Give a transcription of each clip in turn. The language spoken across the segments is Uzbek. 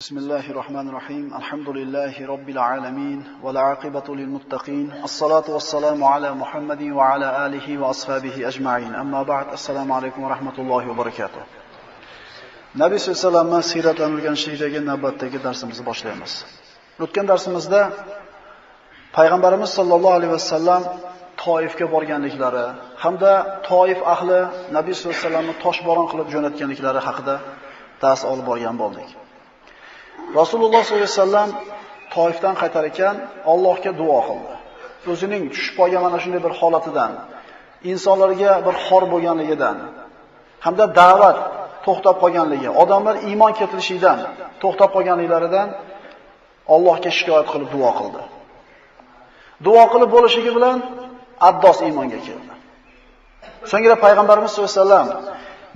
Bismillahirrahmanirrahim. Alhamdulillahi robbil alamin va la'aqibatu lil muttaqin. Assalatu wassalamu ala Muhammadin va ala alihi va ashabihi ajma'in. Amma ba'd. Assalomu alaykum va rahmatullohi va barakatuh. Nabiy sollallohu alayhi vasallam siyratlanilgan shaydagi navbatdagi darsimizni boshlaymiz. O'tgan darsimizda payg'ambarimiz sollallohu alayhi vasallam Toifga borganliklari hamda Toif ahli Nabiy sollallohu alayhi vasallamni toshbo'ron qilib jo'natganliklari haqida dars olib borgan bo'ldik. Rasululloh sollallohu alayhi vasallam Toifdan qaytar ekan, Allohga duo qildi. O'zining tushib qolgan mana shunday bir holatidan, insonlarga bir xor bo'lganligidan, hamda da'vat to'xtab qolganligi, odamlar iymon keltirishidan to'xtab qolganliklaridan Allohga shikoyat qilib duo qildi. Duo qilib bo'lishligi bilan Addos iymonga keldi. So'ngra payg'ambarimiz sollallohu alayhi vasallam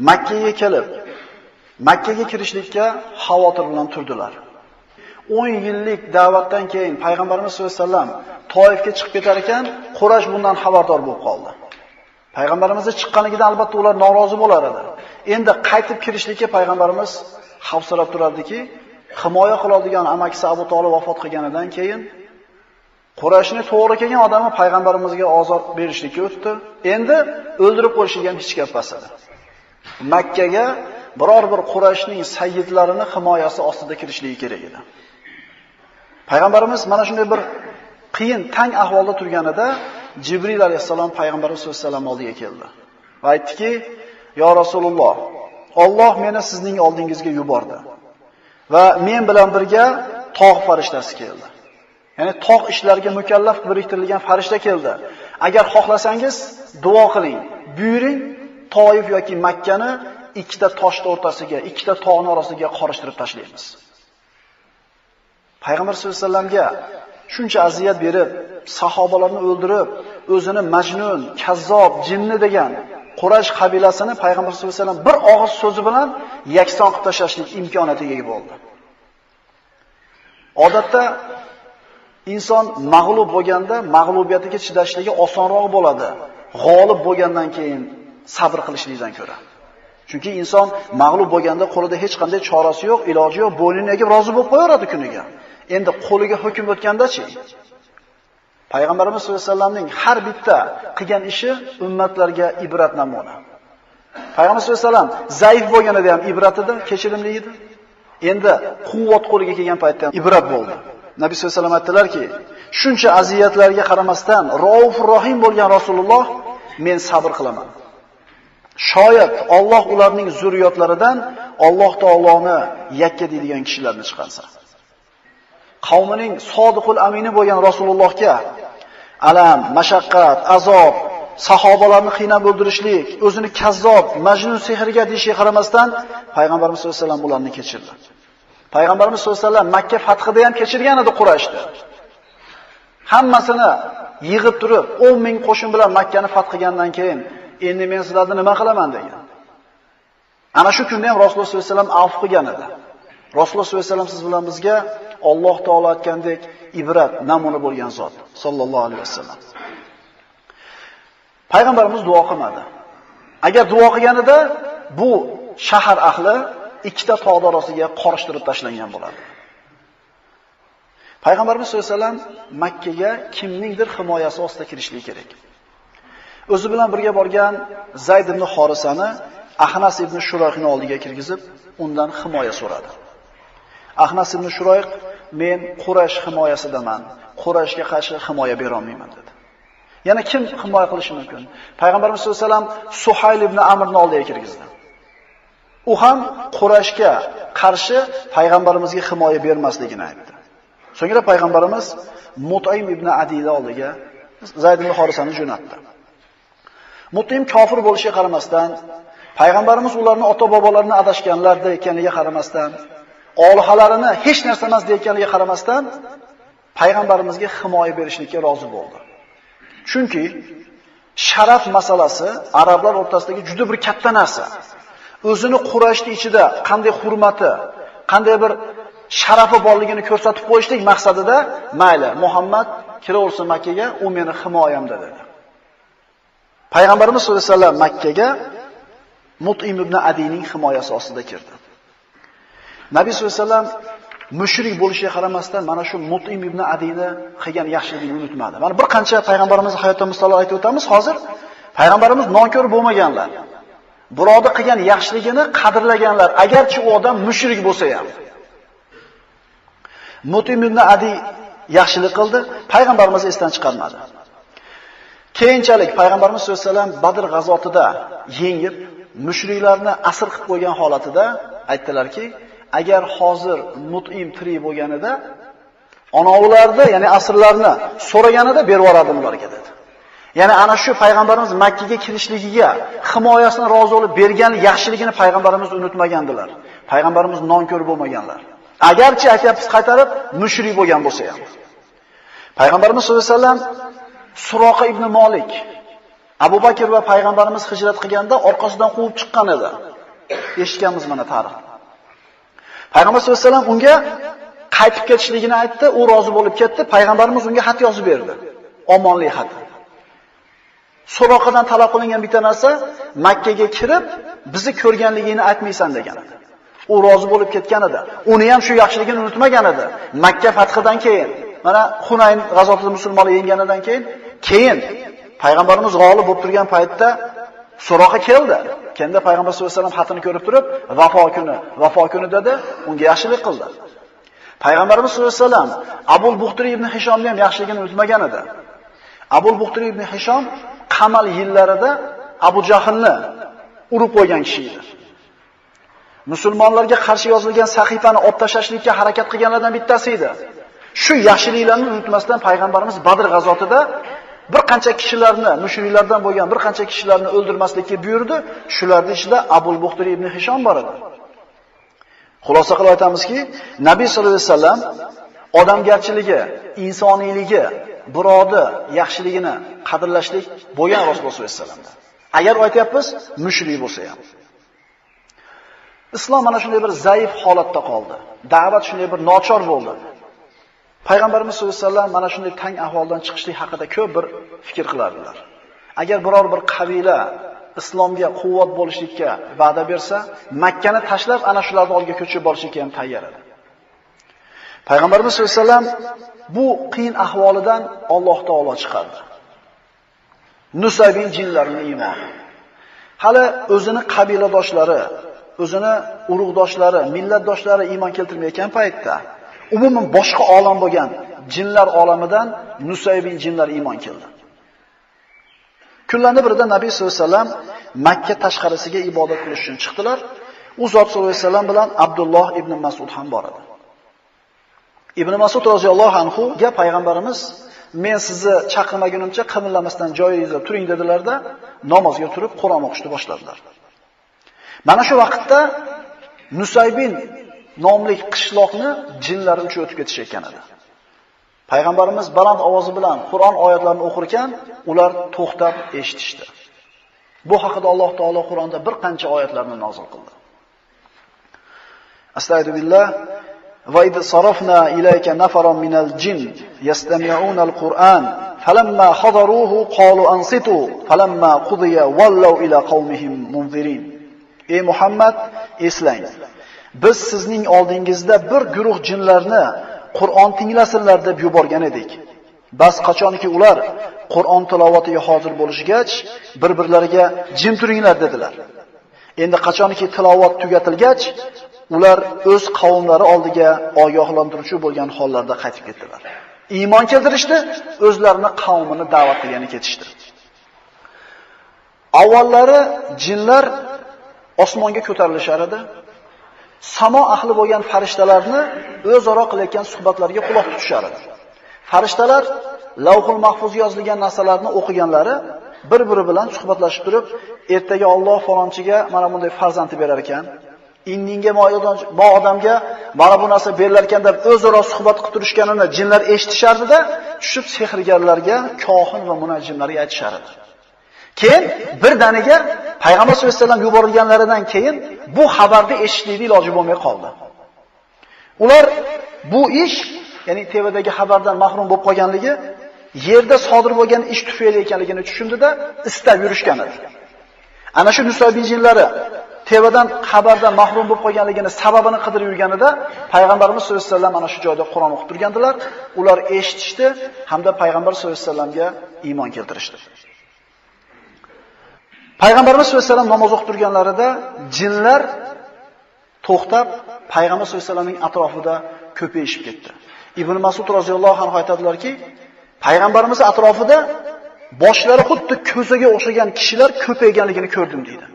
Makkaga kelib, Makkaga kirishlikka xavotir bilan turdilar. 10 yillik da'vatdan keyin payg'ambarimiz sollallohu alayhi vasallam Toifga chiqib ketar ekan, Quraysh bundan xabardor bo'lib qoldi. Payg'ambarimizning chiqqanligidan albatta ular norozi bo'lar edi. Endi qaytib kirishlikka payg'ambarimiz xavfsirab turardiki, himoya qiladigan amakisi Abu Talib vafot qilganidan keyin Qurayshning to'g'ri kelgan odami payg'ambarimizga ozod berishlikka o'tdi. Endi o'ldirib qo'yishga ham hech gap emas edi. Makkaga biror bir Qurayshning sayyidlarini himoyasi ostida kirishligi kerak edi. Payg'ambarimiz mana shunday bir qiyin, tang ahvolda turganida Jibril alayhissalom payg'ambarimiz sollallohu alayhi vasallam oldiga keldi va aytdiki: "Yo Rasululloh, Alloh meni sizning oldingizga yubordi va men bilan birga tog' farishtasi keldi. Ya'ni tog' ishlariga mukallaf biriktirilgan farishta keldi. Agar xohlasangiz duo qiling, buyuring, Toif yoki Makkani ikkita toshning o'rtasiga, ikkita tog'ning orasiga qorishtirib tashlaymiz." Payg'ambar sollallohu alayhi vasallamga shuncha aziyat berib, sahobalarni o'ldirib, o'zini majnun, kazzob, jinni degan Quraysh qabilasini payg'ambar sollallohu alayhi vasallam bir og'iz so'zi bilan yakson qilib tashlashlik imkoniyatiga ega bo'ldi. Odatda inson mag'lub bo'lganda mag'lubiyatiga chidashligi osonroq bo'ladi, g'olib bo'lgandan keyin sabr qilishlikdan ko'ra. Chunki inson mag'lub bo'lganda qo'lida hech qanday chorasi yo'q, iloji yo'q, bo'ynini egib rozi bo'lib qo'yaveradi kuniga. Endi qo'liga hukm o'tganda-chi? Payg'ambarimiz sollallohu alayhi vasallamning har bitta qilgan ishi ummatlarga ibrat namuna. Payg'ambar sollallohu alayhi vasallam zaif bo'lganida ham ibrat edi, kechirimli edi. Endi quvvat qo'liga kelgan paytda ham ibrat bo'ldi. Nabiy sollallohu alayhi vasallam aytdilarki, shuncha aziyatlarga qaramasdan Raufur Rohim bo'lgan Rasululloh men sabr qilaman. Shoyat Alloh ularning zurriyotlaridan Alloh taoloni yakka deydigan kishilarni chiqarsa. Qavmining sodiqul amini bo'lgan Rasulullohga alam, mashaqqat, azob, sahobalarni qiynab o'ldirishlik, o'zini kazzob, majnun sehriga deyishga qaramasdan payg'ambarimiz sollallohu alayhi vasallam ularni kechirdi. Payg'ambarimiz sollallohu alayhi vasallam Makka fathida ham kechirgan edi Qurayshni. Hammasini yig'ib turib 10 ming qo'shin bilan Makkani fath qilgandan keyin endi men sizlarni nima qilaman degan. Ana shu kunda ham Rasululloh sollallohu alayhi vasallam afv qilgan edi. Rasululloh sollallohu alayhi vasallam siz bilan bizga Alloh taolo aytgandek ibrat, namuna bo'lgan zot sallallohu alayhi vasallam. Payg'ambarimiz duo qilmadi. Agar duo qilganida bu shahar ahli ikkita tog' orasiga qorishtirib tashlangan bo'lardi. Payg'ambarimiz sollallohu alayhi vasallam Makkaga kimningdir himoyasi ostida kirishligi kerak. O'zi bilan birga borgan Zayd ibn Xorisani Ahnas ibn Shurayqning oldiga kirgizib, undan himoya so'radi. Ahnas ibn Shurayq men Quraysh himoyasidaman, Qurayshga qarshi himoya bera olmayman dedi. Yana kim himoya qilishi mumkin? Payg'ambarimiz sollallohu alayhi vasallam Suhayl ibn Amrning oldiga kirgizdi. U ham Qurayshga qarshi payg'ambarimizga himoya bermasligini aytdi. So'ngra payg'ambarimiz Mut'im ibn Adiyning oldiga Zayd ibn Xorisani jo'natdi. Mut'im kofir bo'lishiga qaramasdan, payg'ambarimiz ularni ota-bobolarini adashganlar ekaniga qaramasdan, olihalarini hech narsa emas deyotganiga qaramasdan, payg'ambarimizga himoya berishlikka rozi bo'ldi. Chunki sharaf masalasi arablar o'rtasidagi juda bir katta narsa. O'zini Qurayshning ichida qanday hurmati, qanday bir sharafi borligini ko'rsatib qo'yishlik maqsadida, mayli, Muhammad kiraversin Makkaga, u meni himoyamda dedi. Payg'ambarimiz sollallohu alayhi vasallam Makkaga Mut'im ibn Adiyning himoyasi ostida kirdi. Nabiy sollallohu alayhi vasallam mushrik bo'lishiga qaramasdan mana shu Mut'im ibn Adiyni qilgan yaxshiligini unutmadi. Mana bir qancha payg'ambarimiz hayotdan misollar aytib o'tamiz. Hozir payg'ambarimiz nonkor bo'lmaganlar. Birovni qilgan yaxshiligini qadrlaganlar, agarchi u odam mushrik bo'lsa ham. Mut'im ibn Adiy yaxshilik qildi, payg'ambarimiz esdan chiqarmadi. Keyinchalik payg'ambarimiz sollallohu alayhi vasallam Badr g'azotida yengib, mushriklarni asir qilib qo'ygan holatida aytdilarki, agar hozir Mut'im tirik bo'lganida, onovlarni, ya'ni asirlarni so'raganida berib yuborardim ularga dedi. Ya'ni ana shu payg'ambarimiz Makka ga kirishligiga himoyasini rozi bo'lib bergan yaxshiligini payg'ambarimiz unutmagandilar. Payg'ambarimiz nonkor bo'lmaganlar. Agarchi aytyapmiz qaytarib mushrik bo'lgan bo'lsa ham. Payg'ambarimiz sollallohu alayhi vasallam Suroqa ibn Malik Abu Bakr va payg'ambarimiz hijrat qilganda orqasidan quvib chiqqan edi. Eshitganmiz mana tarix. Payg'ambar sollallohu alayhi vasallam unga qaytib ketishligini aytdi, u rozi bo'lib ketdi. Payg'ambarimiz unga xat yozib berdi. Omonlik xat. Suroqadan talab qilingan bitta narsa, Makka ga kirib, bizni ko'rganligini aytmaysan degan edi. U rozi bo'lib ketgan edi. Uni ham shu yaxshiligini unutmagan edi. Makka fathidan keyin, mana Hunayn g'azotida musulmonlar yenganidan keyin payg'ambarimiz g'olib bo'lib turgan paytda Suroqa keldi. Kenda payg'ambar sollallohu alayhi vasallam xatini ko'rib turib, vafo kuni dedi, unga yaxshilik qildi. Payg'ambarimiz sollallohu alayhi vasallam Abul Buxtri ibn Hishomni ham yaxshiligini unutmagan edi. Abul Buxtri ibn Hishom Qamal yillarida Abu Jahlni urib qo'ygan kishi edi. Musulmonlarga qarshi yozilgan sahifani olib tashlashlikka harakat qilganlardan bittasi edi. Shu yaxshiliklarni unutmasdan payg'ambarimiz Badr g'azotida bir qancha kishilarni, mushriklardan bo'lgan bir qancha kishilarni o'ldirmaslikka buyurdi. Shularning ichida Abul Buxtri ibn Hishom bor edi. Xulosa qilib aytamizki, Nabiy sollallohu alayhi vasallam odamgarchiligi, insoniyligi, birovni yaxshiligini qadrlashlik bo'lgan Rasululloh sollallohu alayhi vasallamda. Agar aytyapmiz, mushrik bo'lsa ham. Islom mana shunday bir zaif holatda qoldi. Da'vat shunday bir nochor bo'ldi. Payg'ambarimiz sollallohu alayhi vasallam mana shunday tang ahvoldan chiqishlik haqida ko'p bir fikr qilardilar. Agar biror bir qabila islomga quvvat bo'lishlikka va'da bersa, Makkani tashlab ana shularni oldiga ko'chib borishga ham tayyor edi. Payg'ambarimiz sollallohu alayhi vasallam bu qiyin ahvolidan Alloh taolo chiqardi. Nusaybin jinlarining iymoni. Hali o'zini qabiladoshlari, o'zini urug'doshlari, millatdoshlari iymon keltirmayotgan paytda umuman boshqa olam bo'lgan jinlar olamidan Nusaybin jinlar iymon keldi. Kunlarning birida Nabiy sollallohu alayhi vasallam Makka tashqarisiga ibodat qilish uchun chiqdilar. U zot sollallohu alayhi vasallam bilan Abdulloh ibn Mas'ud ham bor edi. Ibn Mas'ud roziyallohu anhu ga payg'ambarimiz men sizni chaqirmagunimcha qimirlamasdan joyingizda turing dedilarda, namozga turib Qur'on o'qishni boshladilar. Mana shu vaqtda Nusaybin nomli qishloqni jinlar uchib o'tib ketishayotgan edi. Payg'ambarimiz baland ovozi bilan Qur'on oyatlarini o'qir ekan, ular to'xtab eshitishdi. Bu haqida Alloh taolo Qur'onda bir qancha oyatlarni nozil qildi. Astagfirullah va id sarafna ilayka nafaran minal jin yastami'una al-Qur'an falamma hadaruhu qalu ansitu falamma qudiya wallaw ila qaumihim munzirin. Ey Muhammad, eslang. Biz sizning oldingizda bir guruh jinlarni Qur'on tinglasinlar deb yuborgan edik. Bas qachonki ular Qur'on tilovatiga hozir bo'lishgach, bir-birlariga jim turinglar dedilar. Endi qachonki tilovat tugatilgach, ular o'z qavmlari oldiga ogohlantiruvchi bo'lgan hollarda qaytib ketdilar. Iymon keltirishdi, o'zlarini qavmini da'vat qilgani ketishdi. Avvallari jinlar osmonga ko'tarilishar edi. Samo ahli bo'lgan farishtalarni o'zaro qilayotgan suhbatlariga quloq tutishar edi. Farishtalar Lavhul Mahfuz yozilgan narsalarni o'qiganlari bir-biri bilan suhbatlashib turib, ertaga Alloh falonchiga mana bunday farzand berar ekan, indinga mo odamga mana bu narsa berilar ekan deb o'zaro suhbat qilib turishganini jinlar eshitishardi-da, tushib sehrgarlarga, kohin va munajjimlarga aytishar edi. Keyin birdaniga Payg'ambar sollallohu alayhi vasallam yuborilganlaridan keyin bu xabarni eshitishlikning iloji bo'lmay qoldi. Ular bu ish, ya'ni TVdagi xabardan mahrum bo'lib qolganligi, yerda sodir bo'lgan ish tufayli ekanligini tushundida istab yurishgan edi. Ana shu Nusaybin jinlari tevadan xabardan mahrum bo'lib qolganligini sababini qidirib yurganida payg'ambarimiz sollallohu alayhi vasallam ana shu joyda Qur'on o'qib turgandilar. Ular eshitishdi hamda payg'ambar sollallohu alayhi vasallamga iymon keltirishdi. Payg'ambarimiz sollallohu alayhi vasallam namoz o'qib turganlarida jinlar to'xtab payg'ambar sollallohu alayhi vasallamning atrofida ko'payishib ketdi. Ibn Mas'ud roziyallohu anhu aytadilarki, payg'ambarimiz atrofida boshlari xuddi ko'zaga o'xshagan kishilar ko'payganligini ko'rdim deydi.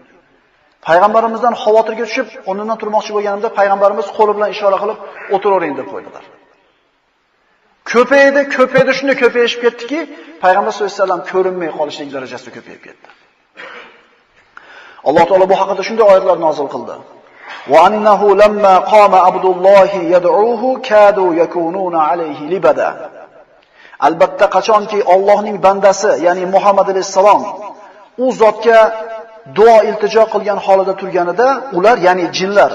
Payg'ambarimizdan xavotirga tushib, o'rnidan turmoqchi bo'lganimda payg'ambarimiz qo'li bilan ishora qilib, o'tiravering deb qo'ydilar. Ko'paydi, shunday ko'payishib ketdiki, payg'ambar sollallohu alayhi vasallam ko'rinmay qolishlik darajasida ko'payib ketdi. Alloh taolo bu haqida shunday oyatlar nozil qildi. Wa annahu lamma qama Abdullohi yad'uhu kadu yakununa alayhi libada. Albatta qachonki Allohning bandasi, ya'ni Muhammad alayhisalom u zotga duo iltijo qilgan holida turganida, ular, ya'ni jinlar,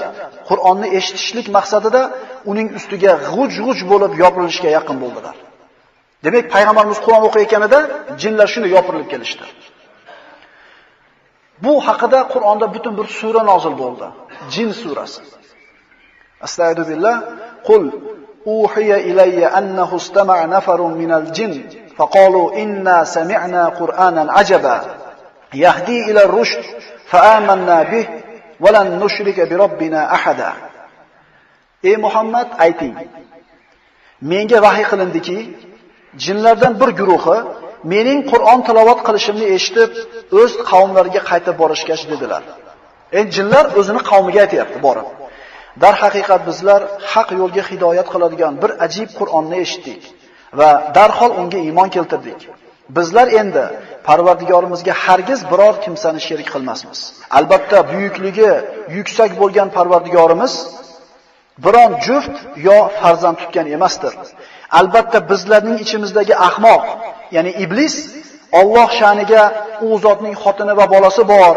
Qur'onni eshitishlik maqsadida uning ustiga g'uj-g'uj bo'lib yopirilishga yaqin bo'ldilar. Demak, payg'ambarimiz Qur'on o'qiyotganida jinlar shunday yopirilib kelishdi. Bu haqida Qur'onda butun bir sura nozil bo'ldi. Jin surasi. Astagfiru billah. Qul uhiya ilayya annahu istama'a nafarun minal jin faqalu inna sami'na qur'anan ajaba yahdi ila ar-rushd fa'amanna bih wa lan nushrika bi robbina ahada. Ey Muhammad, ayting. Menga vahiy qilindiki, jinlardan bir guruhi mening Qur'on tilovat qilishimni eshitib, o'z qavmlariga qaytib borishga dedilar. Jinlar o'zini qavmiga aytayapti borib. Dar haqiqat bizlar haq yo'lga hidoyat qiladigan bir ajib Qur'onni eshitdik va darhol unga iymon keltirdik. Bizlar endi Parvardigorimizga hargiz biror kimsani sherik qilmasmiz. Albatta buyukligi yuksak bo'lgan Parvardigorimiz biron juft yo farzand tutgan emasdir. Albatta bizlarning ichimizdagi ahmoq, ya'ni iblis Alloh sha'niga u zotning xotini va bolasi bor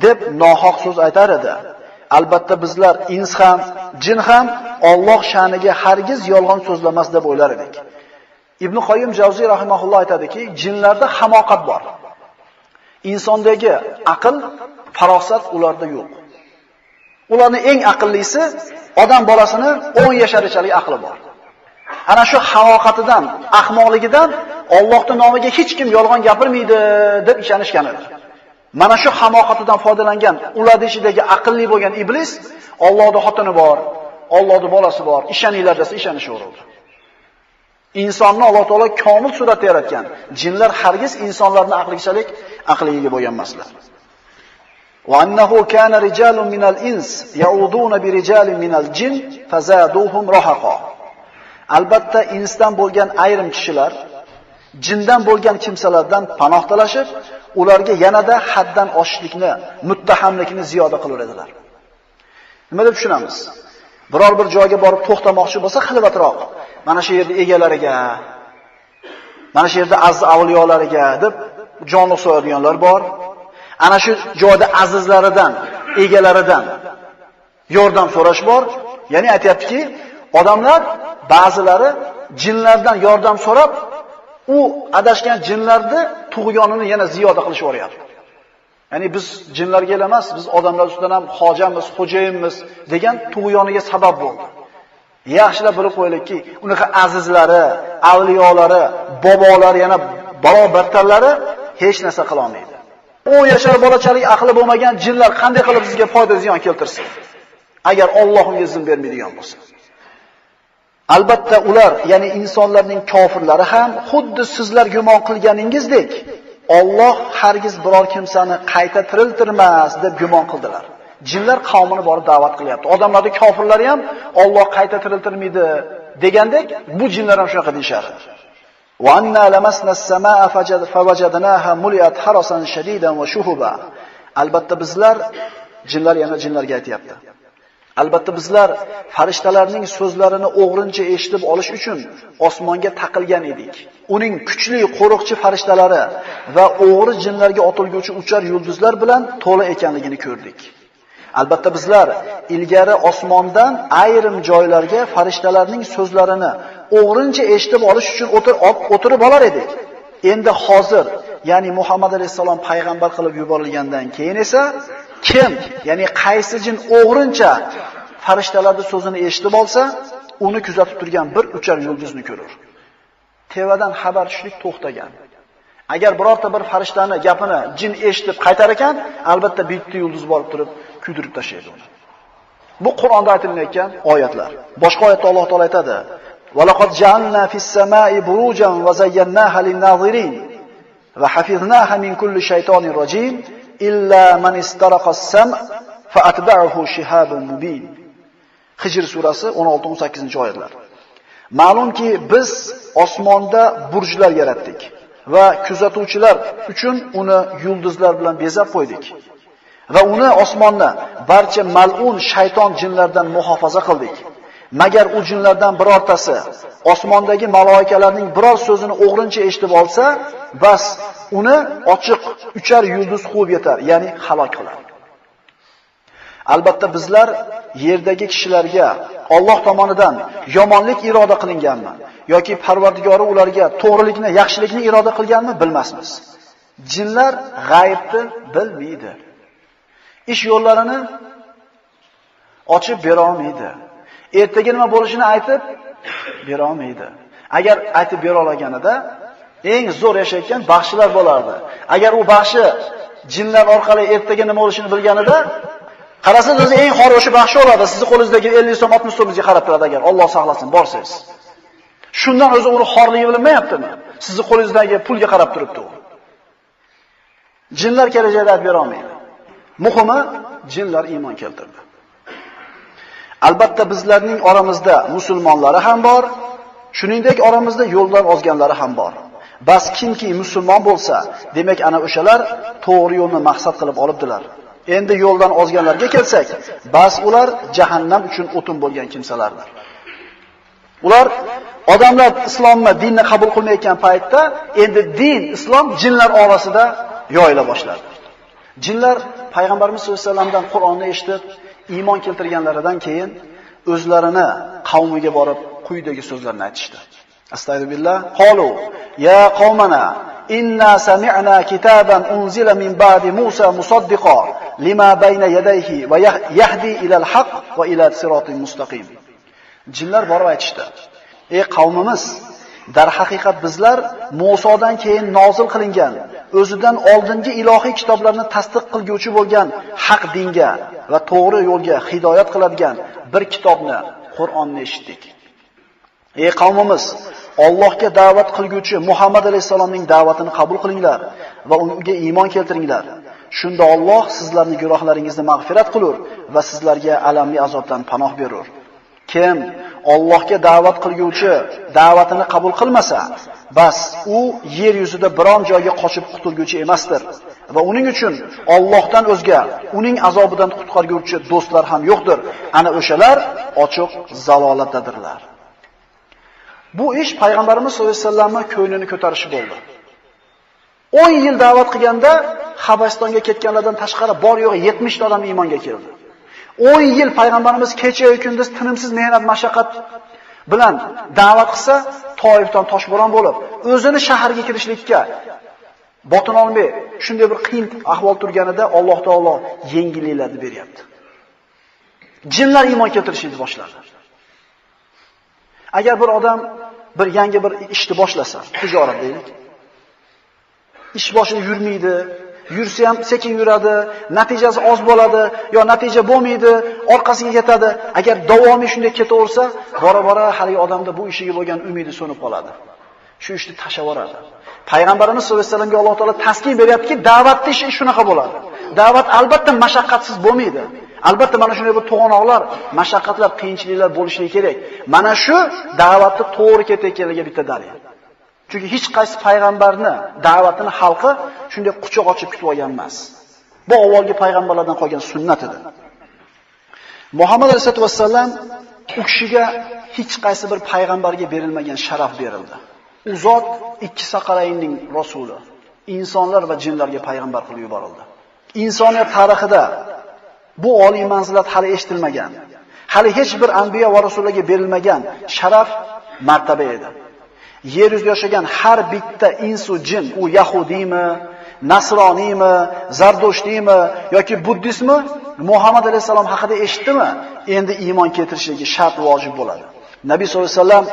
deb nohaq so'z aytar edi. Albatta bizlar ins ham, jin ham Alloh sha'niga hargiz yolg'on so'zlamas deb o'ylar edik. Ibn Qoyyim Javziy rahimahulloh aytadiki, jinlarda hamoqat bor. Insondagi aql, farosat ularda yo'q. Ularning eng aqllisi odam bolasini 10 yasharchalik aqli bor. Ana shu hamoqatidan, ahmoqligidan Allohning nomiga hech kim yolg'on gapirmaydi deb ishonishgan edi. Mana shu hamoqatidan foydalangan ularning ichidagi aqlli bo'lgan iblis Allohning xotini bor, Allohning bolasi bor, ishoninglar desa ishonishaveradi. Insonni Alloh taolo komil suratda yaratgan. Jinlar hargiz insonlarning aqlichalik aqliga bo'lgan emaslar. Wa annahu kana rijalun minal ins ya'uduna bi rijalin minal jin fazaduhum rahaqa. Albatta insdan bo'lgan ayrim kishilar jindan bo'lgan kimsalardan panoh talashib, ularga yanada haddan oshishlikni, muttahamlikni ziyoda qilar edilar. Nima deb tushunamiz? Biror bir joyga borib to'xtamoqchi bo'lsa, xilvatroq, mana shu yerda egalariga, mana shu yerda aziz avliyolariga deb jonliq so'yadiganlar bor. Ana shu joyda azizlaridan, egalaridan yordam so'rash bor. Ya'ni aytayaptiki, odamlar ba'zilari jinlardan yordam so'rab, u adashgan jinlarni tug'yonini yana ziyoda qilishib o'ryapti. Ya'ni biz jinlarga emas, biz odamlar ustidan ham hojamiz, xo'jayinmiz degan tug'yoniga sabab bo'ldi. Yaxshilab bilib qo'yaylikki, unaqa azizlari, avliyolari, bobolari, yana barobartarlari hech narsa qila olmaydi. 10 yashar bolachalik aqli bo'lmagan jinlar qanday qilib sizga foyda ziyon keltirsin? Agar Alloh unga izn bermaydigan bo'lsa. Albatta ular, ya'ni insonlarning kofirlari ham xuddi sizlar gumon qilganingizdek, Alloh hargiz biror kimsani qayta tiriltirmas deb gumon qildilar. Jinlar qavmini borib da'vat qilyapti. Odamlarning kofirlari ham Alloh qayta tiriltirmaydi degandek, bu jinlar ham shunaqa deyshadi. Wa anna lamasna as-samaa fawajadnaha muliat harasan shadidan wa shuhuba. Albatta bizlar, jinlar yana jinlarga aytayapti. Albatta bizlar farishtalarning so'zlarini o'g'rincha eshitib olish uchun osmonga taqilgan edik. Uning kuchli qo'riqchi farishtalari va o'g'ri jinlarga otilguvchi uchar yulduzlar bilan to'la ekanligini ko'rdik. Albatta bizlar ilgari osmondan ayrim joylarga farishtalarning so'zlarini o'g'rincha eshitib olish uchun o'tirib olar edik. Endi hozir, ya'ni Muhammad alayhisalom payg'ambar qilib yuborilgandan keyin esa kim, ya'ni qaysi jin o'g'rincha farishtalarning so'zini eshitib olsa, uni kuzatib turgan bir uchar yulduzni ko'rar. Tevadan xabar tushlik to'xtagan. Agar birorta bir farishtani gapini jin eshitib qaytar ekan, albatta bitta yulduz borib turib kuydirib tashlaydi uni. Bu Qur'onda aytilgan oyatlar. Boshqa oyatda Alloh taolay aytadi: "Va laqad ja'alna fis-sama'i burujan va zayyanaha lin-nazirin va hafiznaha min kulli shaytonir rajim illa man istaraqa as-sam' fa atba'ahu shihabun mubin." Hijr surasi 16-18-oyatlar. Ma'lumki biz osmonda burjlar yaratdik va kuzatuvchilar uchun uni yulduzlar bilan bezab qo'ydik. Va uni osmonni barcha mal'un shayton jinlardan muhofaza qildik. Magar u jinlardan birortasi osmondagi maloikalarning biror so'zini o'g'rincha eshitib olsa, bas uni ochiq uchar yulduz quvib yetar, ya'ni halok qiladi. Albatta bizlar yerdagi kishilarga Alloh tomonidan yomonlik iroda qilinganmi yoki Parvardigori ularga to'g'rilikni, yaxshilikni iroda qilganmi bilmasmiz. Jinlar g'aybni bilmaydi. Ish yo'llarini ochib bera olmaydi. Ertaga nima bo'lishini aytib bera olmaydi. Agar aytib bera olganida eng zo'r yashayotgan baxshilar bo'lardi. Agar u baxshi jinlar orqali ertaga nima bo'lishini bilganida, qarasangiz o'zi eng xoroshi baxshi bo'ladi. Sizning qo'lingizdagi 50 so'm, 60 so'mingizga qarab turadi agar Alloh saqlasin borsangiz. Shundan o'zi uni xorligi bilinmayaptimi? Sizning qo'lingizdagi pulga qarab turibdi u. Jinlar kelajakda aytib bera olmaydi. Muhimi, jinlar iymon keltirdi. Albatta bizlarning oramizda musulmonlari ham bor, shuningdek oramizda yo'ldan ozganlari ham bor. Bas kimki musulmon bo'lsa, demak ana o'shalar to'g'ri yo'lni maqsad qilib olibdilar. Endi yo'ldan ozganlarga kelsak, bas ular jahannam uchun o'tin bo'lgan kimsalardir. Ular odamlar islomni, dinni qabul qilmayotgan paytda endi din, islom jinlar orasida yoyila boshladi. Jinlar payg'ambarimiz sollallohu alayhi vasallamdan Qur'onni eshitib, iymon keltirganlaridan keyin o'zlarini qavmiga borib quyidagi so'zlarni aytishdi. Astagfirullah. Qalu ya qaumana inna sami'na kitaban unzila min ba'di Musa musaddiqan lima bayna yadayhi va yahdi ila al-haq va ila siratin mustaqim. Jinlar borib aytishdi: "Ey qavmimiz, dar haqiqat bizlar Musodan keyin nozil qilingan, o'zidan oldingi ilohiy kitoblarni tasdiq qilguvchi bo'lgan haq dinga va to'g'ri yo'lga hidoyat qiladigan bir kitobni, Qur'onni eshitdik. Ey qavmimiz, Allohga da'vat qilguvchi Muhammad alayhisalomning da'vatini qabul qilinglar va unga iymon keltiringlar. Shunda Alloh sizlarning gunohlaringizni mag'firat qilur va sizlarga alamli azobdan panoh berur. Kim Allohga da'vat qilguvchi da'vatini qabul qilmasa, bas u yer yuzida biron joyga qochib qutulguvchi emasdir va uning uchun Allohdan o'zga uning azobidan qutqarguvchi do'stlar ham yo'qdir. Ana o'shalar ochiq zalolatdadirlar." Bu ish payg'ambarimiz sollallohu alayhi vasallamning ko'nglini ko'tarishi bo'ldi. 10 yil da'vat qilganda Habasistonga ketganlardan tashqari bor yo'g'i 70 ta odam iymonga keldi. 10 yil payg'ambarimiz kecha-yu kunduz tinimsiz mehnat, mashaqqat bilan da'vat qilsa, Toifdan toshbo'ron bo'lib, o'zini shaharga kirishlikka botin olmay, shunday bir qiyin ahvol turganida Alloh taolo yengilliklarni beryapti. Jinlar iymon keltirishni boshladi. Agar bir odam bir yangi bir ishni boshlasa, tijorat deylik. Ish boshida yurmaydi, yursa ham sekin yuradi, natijasi oz bo'ladi, yo natija bo'lmaydi, orqasiga ketadi. Agar davomiy shunday ketaversa, bora-bora hali odamda bu ishiga bo'lgan umidi so'nib qoladi. Shu ishni tashlavoradi. Payg'ambarimiz sollallohu alayhi vasallamga Alloh taolo taskin beryaptiki, da'vatning ishi shunaqa bo'ladi. Da'vat albatta mashaqqatsiz bo'lmaydi. Albatta mana shunday bir to'g'anoqlar, mashaqqatlar, qiyinchiliklar bo'lishi kerak. Mana shu da'vatni to'g'ri ketayotganiga bitta dalil. Chunki hech qaysi payg'ambarni da'vatini xalqi shunday quchoq ochib kutib olgan emas. Bu avvalgi payg'ambarlardan qolgan sunnat edi. Muhammad alayhisolatu vassallam u kishiga hech qaysi bir payg'ambarga berilmagan sharaf berildi. U zot ikki saqalaynning rasuli, insonlar va jinlarga payg'ambar qilib yuborildi. Insoniyat tarixida bu oliy manzilat hali eshitilmagan, hali hech bir anbiyo va rasullarga berilmagan sharaf, martaba edi. yer yuzida yashagan har bitta insu jin, u yahudiymi, nasroniymi, zardoshtiymi yoki buddistmi, Muhammad alayhisalom haqida eshitdimi, endi iymon keltirishligi shart vojib bo'ladi. Nabiy sollallohu alayhi vasallam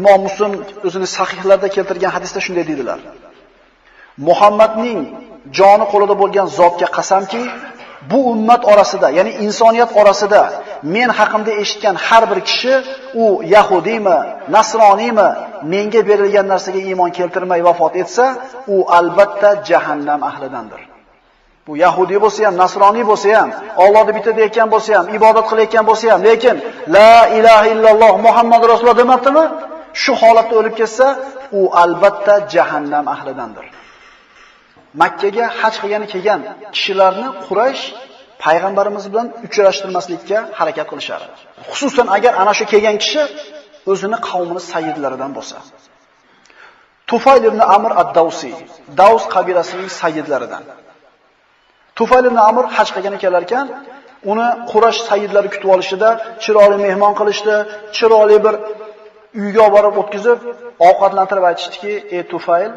Imom Muslim o'zining sahihlarida keltirgan hadisda shunday dedilar: Muhammadning joni qo'lida bo'lgan zotga qasamki, bu ummat orasida, ya'ni insoniyat orasida men haqimda eshitgan har bir kishi, u yahudiymi, nasroniymi, menga berilgan narsaga iymon keltirmay vafot etsa, u albatta jahannam ahlidandir. Bu yahudiy bo'lsa ham, nasroniy bo'lsa ham, Allohni bitta deyotgan bo'lsa ham, ibodat qilayotgan bo'lsa ham, lekin la ilaha illalloh Muhammad rasululloh demabdimi? Shu holatda o'lib ketsa, u albatta jahannam ahlidandir. Makkaga haj qilgani kelgan kishilarni Quraysh payg'ambarimiz bilan uchrashtirmaslikka harakat qilishardi. Xususan agar ana shu kelgan kishi o'zini qavmini sayyidlaridan bo'lsa. Tufayl ibn Amr ad-Dawsi, Daws qabilasining sayyidlaridan. Tufayl ibn Amr haj qilgani kelar ekan, uni Quraysh sayyidlari kutib olishida, chiroyli mehmon qilishdi, chiroyli bir uyga borib o'tkazib, ovqatlantirib aytishdiki: "Ey Tufayl,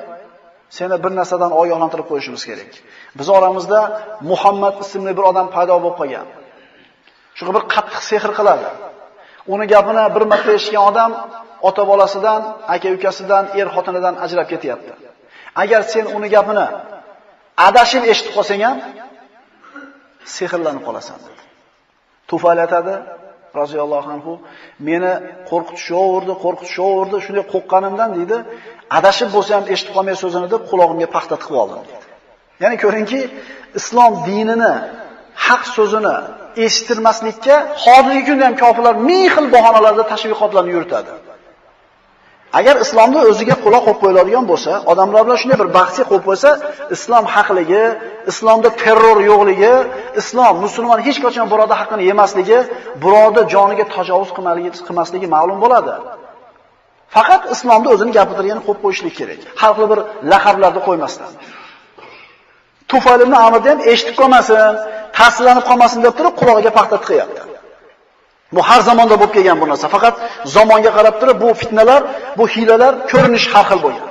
seni bir narsadan ogohlantirib qo'yishimiz kerak. Biz oramizda Muhammad ismli bir odam paydo bo'lib qolgan. Shuga bir qattiq sehr qiladi. Uni gapini bir marta eshitgan odam ota bolasidan, aka-ukasidan, er-xotinidan ajrab ketyapti. Agar sen uni gapini adashib eshitib qolsang ham sehrlanib qolasan" dedi. Tufayl aytadi roziyallohu anhu, meni qo'rqitishaverdi, shunday qo'rqqanimdan deydi, adashib bo'lsa ham eshitib qolmay so'zini deb quloqimga paxta tiqib oldim deydi. Ya'ni ko'ringki, islom dinini, haq so'zini eshittirmaslikka hozirgi kunda ham kofirlar ming xil bahonalarda tashviqotlarni yuritadi. Agar islomni o'ziga quloq qo'yib qo'yiladigan bo'lsa, odamlar bilan shunday bir bahsga qo'yib qo'ysa, islom haqligi, islomda terror yo'qligi, islom musulmon hech qachon birodar haqqini yemasligi, birodar joniga tajovuz qilmasligi ma'lum bo'ladi. Faqat islomda o'zini gapirtirganini qo'yib qo'yishlik kerak. Har xil bir laqablarni qo'ymasdan. Tufayl ibn Amr ham eshitib qolmasin, ta'sirlanib qolmasin deb turib quloqiga paxta tiqyapti. Bu har zamonda bo'lib kelgan bu narsa. Faqat zamonga qarab turib bu fitnalar, bu hilalar ko'rinish har xil bo'lgan.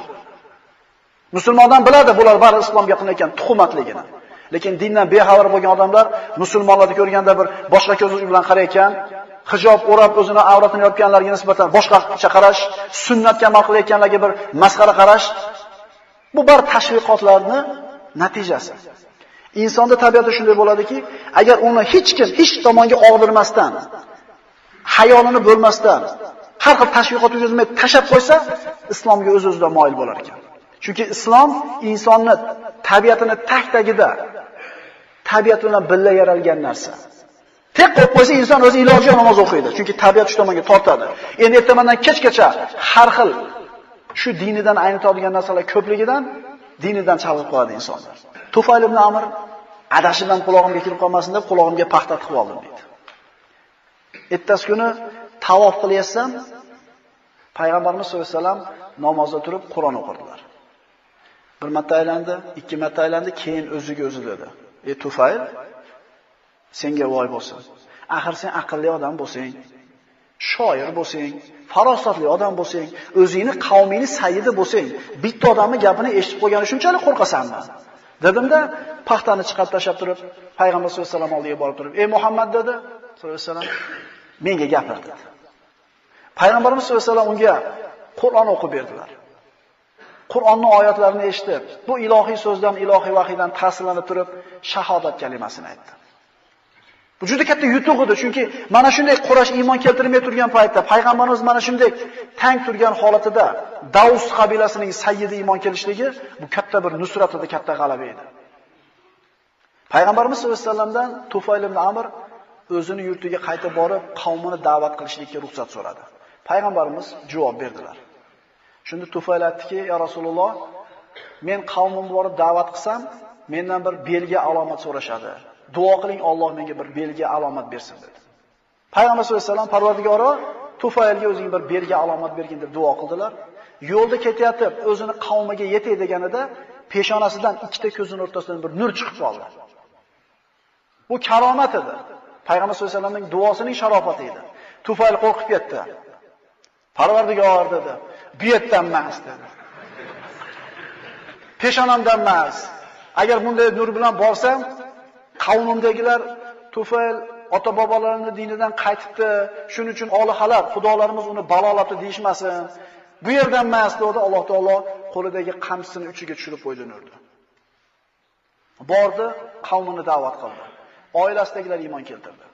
Musulmondan biladi bular bari islomga qilinayotgan tuhumatligini. Lekin dindan bexabar bo'lgan odamlar musulmonlarni ko'rganda bir boshqa ko'z bilan qarayotgan, hijob o'rab o'zini avratini yopganlarga nisbatan boshqacha qarash, sunnatga amal qilayotganlarga bir masxara qarash, bu bar tashviqotlarning natijasi. Insonda tabiati shunday bo'ladiki, agar uni hech kim hech tomonga og'dirmasdan, hayolini bo'lmasdan, har xil tashviqot o'tkazmay tashab qo'ysa, islomga o'z-o'zidan moyil bo'lar ekan. Chunki islom insonni tabiatini tag-tagida, tabiat bilan birga yaralgan narsa. Tek qo'yib qo'ysa inson o'zi iloji namoz o'qiydi. Chunki tabiat shu tomonga tortadi. Endi ertamandan kechgacha har xil shu dinidan aynitadigan narsalar ko'pligidan dinidan chalg'ib qoladi insonlar. Tufayl ibn Amr adashidan quloqimga kirib qolmasin deb quloqimga paxta tiqib oldim deydi. Ertasi kuni tavof qilyapsam, payg'ambarimiz sollallohu alayhi vasallam namozda turib Qur'on o'qirdilar. Bir marta aylandi, ikki marta aylandi, keyin o'ziga o'zi dedi: "Ey Tufayl, senga voy bo'lsin. Axir sen aqlli odam bo'lsang, shoir bo'lsang, farosatli odam bo'lsang, o'zingni qavmingni sayyidi bo'lsang, bitta odamning gapini eshitib qo'ygani shunchalik qo'rqasanmi?" Dedimda, paxtani chiqarib tashlab turib, payg'ambar sollallohu alayhi vasallam oldiga borib turib, "Ey Muhammad" dedi, sollallohu alayhi vasallam, "menga gapir" dedi. Payg'ambarimiz sollallohu alayhi vasallam unga Qur'on o'qib berdilar. Qur'onning oyatlarini eshitib, bu ilohiy so'zdan, ilohiy vahiydan ta'sirlanib turib, shahodat kalimasini aytdi. Bu juda katta yutuq edi, chunki mana shunday Quraysh iymon keltirmay turgan paytda payg'ambarimiz mana shunday tang turgan holatida Daws qabilasining sayyidi iymon kelishligi bu katta bir nusrat edi, katta g'alaba edi. Payg'ambarimiz sollallohu alayhi vasallamdan Tufayl ibn Amr o'zini yurtiga qaytib borib, qavmini da'vat qilishlikka ruxsat so'radi. Payg'ambarimiz javob berdilar. Shunda Tufayl aytdiki: "Ya Rasululloh, men qavmimga borib da'vat qilsam, mendan bir belgi alomat so'rashadi. Duo qiling, Alloh menga bir belgi alomat bersin" dedi. Payg'ambar sollallohu alayhi vasallam Parvardigoro Tufaylga o'zing bir belgi alomat bergin deb duo qildilar. Yo'lda ketayotib, o'zini qavmiga yetay deganida peshonasidan ikkita ko'zining o'rtasidan bir nur chiqib qoldi. Bu karomat edi. Payg'ambar sollallohu alayhi vasallamning duosining sharofati edi. Tufayl qo'rqib ketdi. Parvardigor dedi, Bu yerdan emas dedi. Peshonamdan emas. Agar bunday nur bilan borsam, qavmimdagilar Tufayl ota-bobolarini dinidan qaytibdi, shuning uchun olihalar, xudolarimiz uni balolabdi deyishmasin. Bu yerdan emas dedi, Alloh taolo qo'lidagi qamchisini uchiga tushirib qo'ydi nurni. Bordi, qavmini da'vat qildi. Oilasidagilar iymon keltirdi.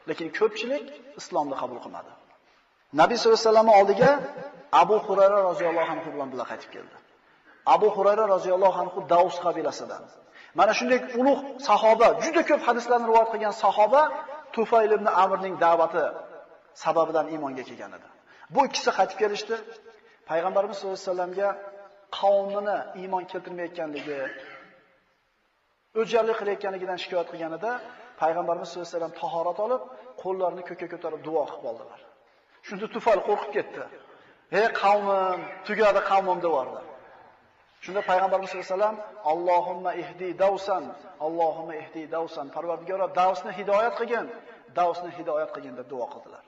Lekin ko'pchilik islomni qabul qilmadi. Nabiy sollallohu alayhi vasallam oldiga Abu Hurayra roziyallohu anhu bilan birga qaytib keldi. Abu Hurayra roziyallohu anhu Davs qabilasidan. Mana shunday ulug' sahoba, juda ko'p hadislarni rivoyat qilgan sahoba Tufayl ibn Amrning da'vati sababidan iymonga kelgan edi. Bu ikkisi qaytib kelishdi. Payg'ambarimiz sollallohu alayhi vasallamga qavmini iymon keltirmayotganligi, o'jarlik qilayotganligidan shikoyat qilganida Payg'ambarimiz sollallohu alayhi vasallam tahorat olib, qo'llarini ko'kka ko'tarib duo qilib oldilar. Shunda Tufayl qo'rqib ketdi. "Ey qavmim, tugadi qavmim" deyordi. Shunda Payg'ambarimiz sollallohu alayhi vasallam Allohumma ihdi Davsan, Allohumma ihdi Davsan, Parvardigor Davsni hidoyat qilgin, Davsni hidoyat qilgin deb duo qildilar.